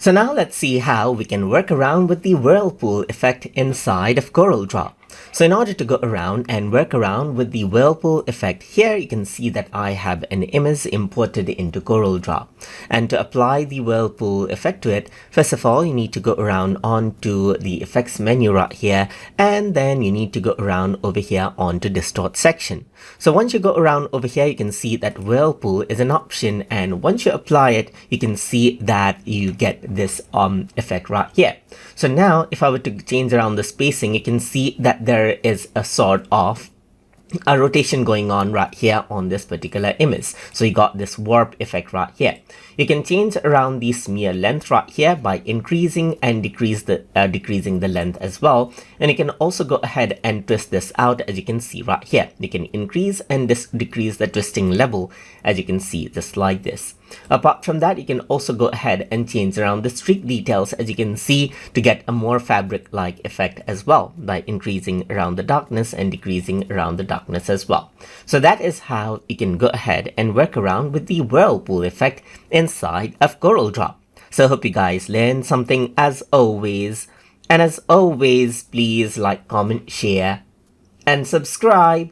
So now let's see how we can work around with the Whirlpool effect inside of Corel Draw. So in order to go around and work around with the Whirlpool effect, here you can see that I have an image imported into Corel Draw. And to apply the Whirlpool effect to it, first of all, you need to go around onto the effects menu right here, and then you need to go around over here onto distort section. So once you go around over here, you can see that Whirlpool is an option, and once you apply it, you can see that you get this effect right here. So now if I were to change around the spacing, you can see that there is a sort of a rotation going on right here on this particular image. So you got this warp effect right here. You can change around the smear length right here by increasing and decreasing the length as well. And you can also go ahead and twist this out, as you can see right here. You can increase and decrease the twisting level, as you can see, just like this. Apart from that, you can also go ahead and change around the streak details, as you can see, to get a more fabric-like effect as well, by increasing around the darkness and decreasing around the darkness as well. So that is how you can go ahead and work around with the Whirlpool effect inside of Corel Draw. So I hope you guys learned something as always. And as always, please like, comment, share, and subscribe.